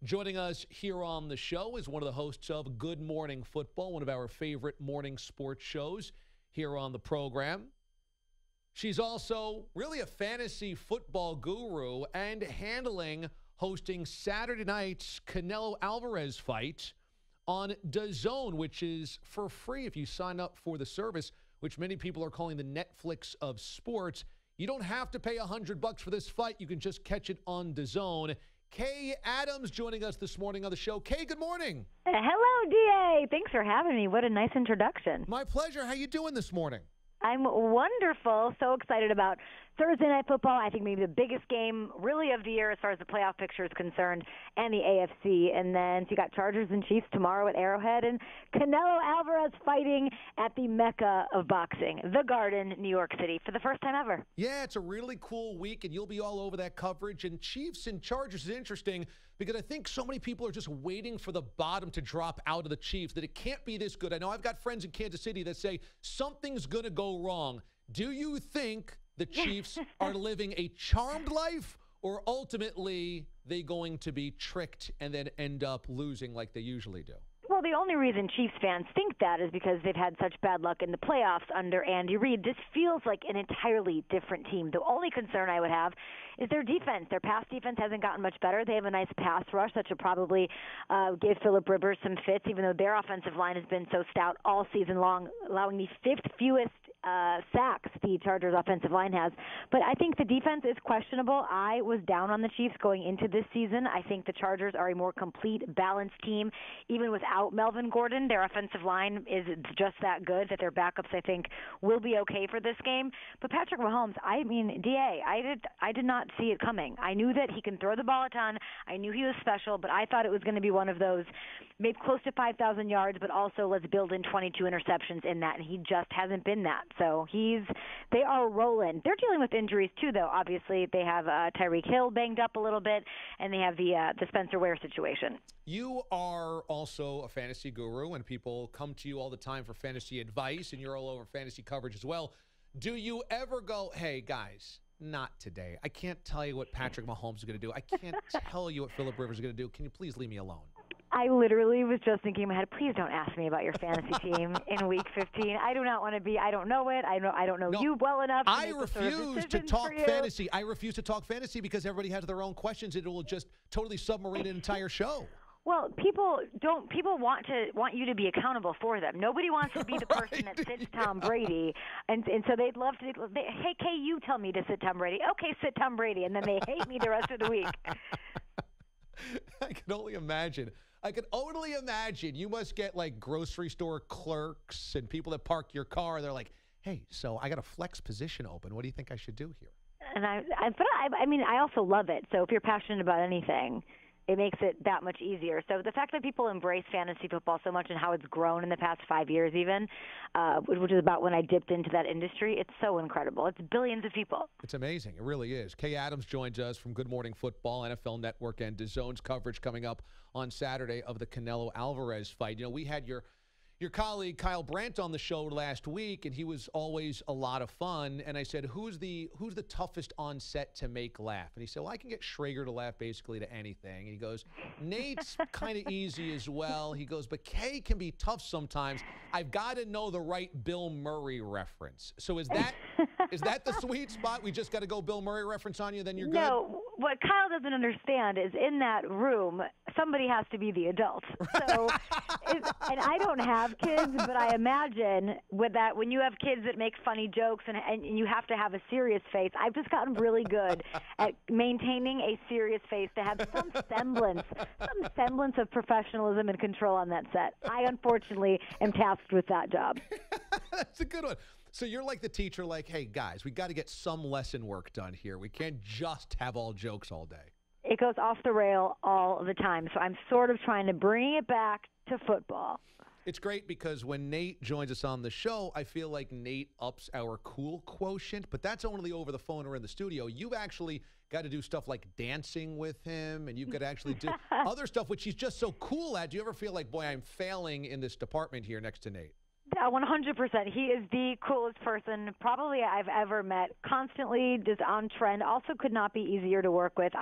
Joining us here on the show is one of the hosts of Good Morning Football, one of our favorite morning sports shows here on the program. She's also really a fantasy football guru and handling hosting Saturday night's Canelo Alvarez fight on DAZN, which is for free if you sign up for the service, which many people are calling the Netflix of sports. You don't have to pay $100 for this fight. You can just catch it on DAZN. Kay Adams joining us this morning on the show. Kay, good morning. Hello, DA. Thanks for having me. What a nice introduction. My pleasure. How you doing this morning? I'm wonderful. So excited about Thursday Night Football. I think maybe the biggest game really of the year as far as the playoff picture is concerned, and the AFC. And then so you got Chargers and Chiefs tomorrow at Arrowhead, and Canelo Alvarez fighting at the Mecca of boxing, the Garden, New York City, for the first time ever. Yeah, it's a really cool week, and you'll be all over that coverage. And Chiefs and Chargers is interesting because I think so many people are just waiting for the bottom to drop out of the Chiefs, that it can't be this good. I know I've got friends in Kansas City that say something's going to go wrong. Do you think the Chiefs are living a charmed life, or ultimately they going to be tricked and then end up losing like they usually do? Well, the only reason Chiefs fans think that is because they've had such bad luck in the playoffs under Andy Reid. This feels like an entirely different team. The only concern I would have is their defense. Their pass defense hasn't gotten much better. They have a nice pass rush that should probably give Phillip Rivers some fits, even though their offensive line has been so stout all season long, allowing the fifth fewest sacks the Chargers offensive line has. But I think the defense is questionable. I was down on the Chiefs going into this season. I think the Chargers are a more complete, balanced team. Even without Melvin Gordon, their offensive line is just that good that their backups, I think, will be okay for this game. But Patrick Mahomes, I mean, DA, I did not see it coming. I knew that he can throw the ball a ton. I knew he was special, but I thought it was going to be one of those maybe close to 5,000 yards, but also let's build in 22 interceptions in that, and he just hasn't been that. So they are rolling. They're dealing with injuries too, though. Obviously, they have Tyreek Hill banged up a little bit, and they have the Spencer Ware situation. You are also a fantasy guru, and people come to you all the time for fantasy advice, and you're all over fantasy coverage as well. Do you ever go, hey, guys, not today. I can't tell you what Patrick Mahomes is going to do. I can't tell you what Phillip Rivers is going to do. Can you please leave me alone? I literally was just thinking in my head, please don't ask me about your fantasy team in Week 15. I do not want to be. I don't know it. I don't know you well enough. I refuse to talk fantasy. I refuse to talk fantasy because everybody has their own questions. It will just totally submarine an entire show. Well, people want you to be accountable for them. Nobody wants to be the person that sits Tom Brady, and so they'd love to. Hey, Kay, you tell me to sit Tom Brady. Okay, sit Tom Brady, and then they hate me the rest of the week. I can only imagine. You must get like grocery store clerks and people that park your car. And they're like, hey, so I got a flex position open. What do you think I should do here? And I also love it. So if you're passionate about anything, it makes it that much easier. So the fact that people embrace fantasy football so much and how it's grown in the past 5 years even, which is about when I dipped into that industry, it's so incredible. It's billions of people. It's amazing. It really is. Kay Adams joins us from Good Morning Football, NFL Network, and DAZN's coverage coming up on Saturday of the Canelo Alvarez fight. You know, we had your colleague Kyle Brandt on the show last week, and he was always a lot of fun. And I said, who's the toughest on set to make laugh? And he said, well, I can get Schrager to laugh basically to anything. And he goes, Nate's kind of easy as well. He goes, but Kay can be tough sometimes. I've got to know the right Bill Murray reference. So is that the sweet spot? We just got to go Bill Murray reference on you, then you're good? No, what Kyle doesn't understand is in that room, somebody has to be the adult. So, and I don't have kids, but I imagine with that, when you have kids that make funny jokes and you have to have a serious face, I've just gotten really good at maintaining a serious face to have some semblance of professionalism and control on that set. I unfortunately am tasked with that job. That's a good one. So you're like the teacher, like, hey, guys, we got to get some lesson work done here. We can't just have all jokes all day. It goes off the rail all the time. So I'm sort of trying to bring it back to football. It's great because when Nate joins us on the show, I feel like Nate ups our cool quotient, but that's only over the phone or in the studio. You've actually got to do stuff like dancing with him, and you've got to actually do other stuff, which he's just so cool at. Do you ever feel like, boy, I'm failing in this department here next to Nate? 100%. He is the coolest person probably I've ever met. Constantly just on trend. Also could not be easier to work with.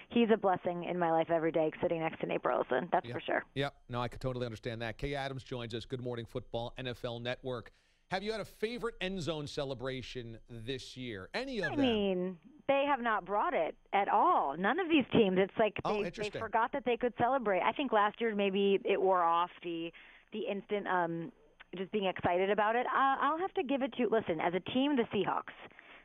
He's a blessing in my life every day sitting next to Nate Burleson. That's for sure. Yep. No, I could totally understand that. Kay Adams joins us. Good Morning Football, NFL Network. Have you had a favorite end zone celebration this year? Any of them? I mean, they have not brought it at all. None of these teams. It's like they forgot that they could celebrate. I think last year maybe it wore off the instant just being excited about it. I'll have to give it to, listen, as a team, the Seahawks.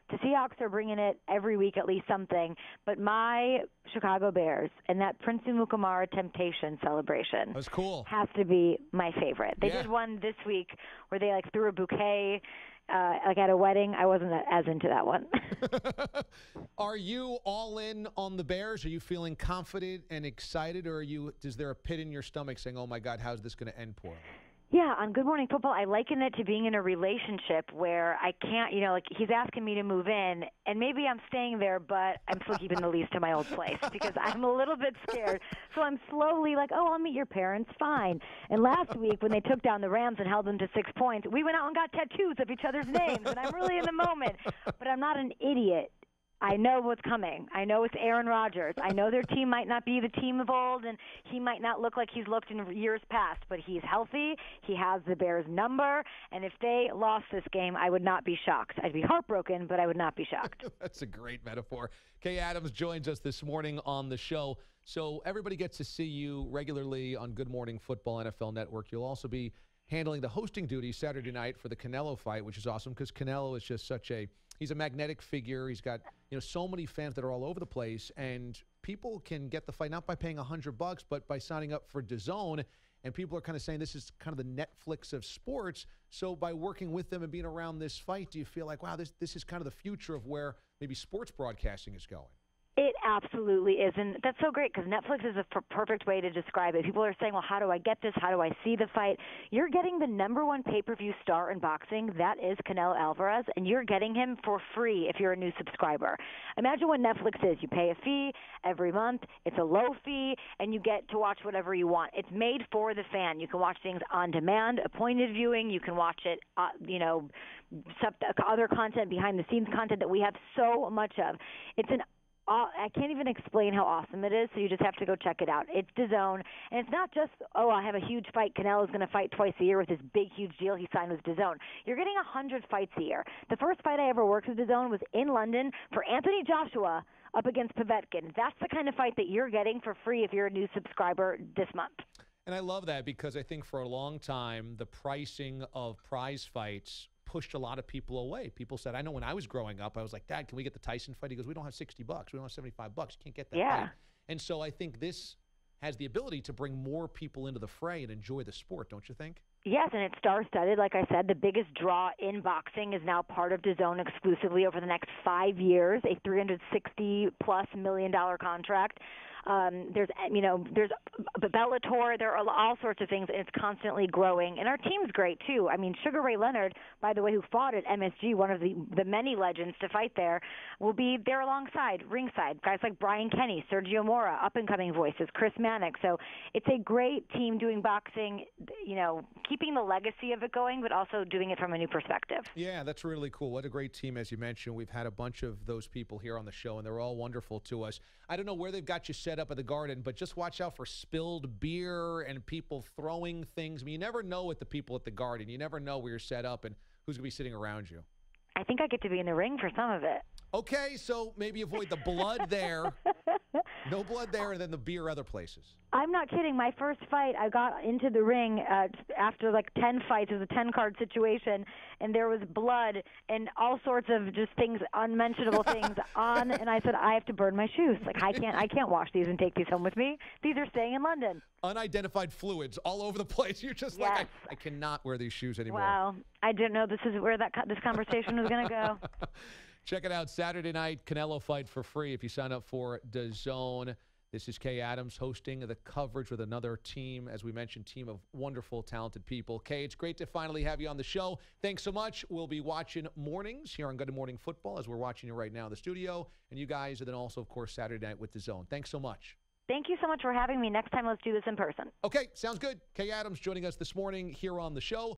The Seahawks are bringing it every week, at least something. But my Chicago Bears and that Prince Mukamara Temptation celebration was cool. Has to be my favorite. They did one this week where they threw a bouquet like at a wedding. I wasn't as into that one. Are you all in on the Bears? Are you feeling confident and excited, or is there a pit in your stomach saying, "Oh my God, how's this going to end poorly"? Yeah, on Good Morning Football, I liken it to being in a relationship where I can't, he's asking me to move in, and maybe I'm staying there, but I'm still keeping the lease to my old place because I'm a little bit scared. So I'm slowly I'll meet your parents, fine. And last week when they took down the Rams and held them to 6 points, we went out and got tattoos of each other's names, and I'm really in the moment. But I'm not an idiot. I know what's coming. I know it's Aaron Rodgers. I know their team might not be the team of old, and he might not look like he's looked in years past, but he's healthy. He has the Bears' number, and if they lost this game, I would not be shocked. I'd be heartbroken, but I would not be shocked. That's a great metaphor. Kay Adams joins us this morning on the show. So everybody gets to see you regularly on Good Morning Football NFL Network. You'll also be handling the hosting duties Saturday night for the Canelo fight, which is awesome because Canelo is just he's a magnetic figure. He's got, so many fans that are all over the place, and people can get the fight not by paying $100, but by signing up for DAZN. And people are kind of saying this is kind of the Netflix of sports. So by working with them and being around this fight, do you feel like, wow, this is kind of the future of where maybe sports broadcasting is going? It absolutely is, and that's so great because Netflix is a perfect way to describe it. People are saying, well, how do I get this? How do I see the fight? You're getting the #1 pay-per-view star in boxing. That is Canelo Alvarez, and you're getting him for free if you're a new subscriber. Imagine what Netflix is. You pay a fee every month. It's a low fee, and you get to watch whatever you want. It's made for the fan. You can watch things on demand, appointed viewing. You can watch it, other content, behind-the-scenes content that we have so much of. I can't even explain how awesome it is, so you just have to go check it out. It's DAZN, and it's not just, I have a huge fight. Canelo's going to fight twice a year with this big, huge deal he signed with DAZN. You're getting 100 fights a year. The first fight I ever worked with DAZN was in London for Anthony Joshua up against Povetkin. That's the kind of fight that you're getting for free if you're a new subscriber this month. And I love that because I think for a long time, the pricing of prize fights pushed a lot of people away. People said, I know when I was growing up, I was like, Dad, can we get the Tyson fight? He goes, we don't have $60. We don't have $75. You can't get that fight. And so I think this has the ability to bring more people into the fray and enjoy the sport, don't you think? Yes, and it's star-studded. Like I said, the biggest draw in boxing is now part of DAZN exclusively over the next 5 years, a $360+ million contract. There's Bellator. There are all sorts of things, and it's constantly growing. And our team's great, too. I mean, Sugar Ray Leonard, by the way, who fought at MSG, one of the many legends to fight there, will be there alongside, ringside. Guys like Brian Kenny, Sergio Mora, up-and-coming voices, Chris Mannix. So it's a great team doing boxing, keeping the legacy of it going, but also doing it from a new perspective. Yeah, that's really cool. What a great team, as you mentioned. We've had a bunch of those people here on the show, and they're all wonderful to us. I don't know where they've got you set up at the Garden, but just watch out for spilled beer and people throwing things. I mean, you never know with the people at the Garden. You never know where you're set up and who's going to be sitting around you. I think I get to be in the ring for some of it. Okay, so maybe avoid the blood there. No blood there, and then the beer other places. I'm not kidding. My first fight, I got into the ring after 10 fights. It was a 10-card situation, and there was blood and all sorts of just things, unmentionable things on. And I said, I have to burn my shoes. I can't wash these and take these home with me. These are staying in London. Unidentified fluids all over the place. You're just like, I cannot wear these shoes anymore. Wow. I didn't know this is where this conversation was going to go. Check it out, Saturday night, Canelo fight for free if you sign up for DAZN. This is Kay Adams hosting the coverage with another team, as we mentioned, team of wonderful, talented people. Kay, it's great to finally have you on the show. Thanks so much. We'll be watching mornings here on Good Morning Football as we're watching you right now in the studio. And you guys, and then also, of course, Saturday night with DAZN. Thanks so much. Thank you so much for having me. Next time, let's do this in person. Okay, sounds good. Kay Adams joining us this morning here on the show.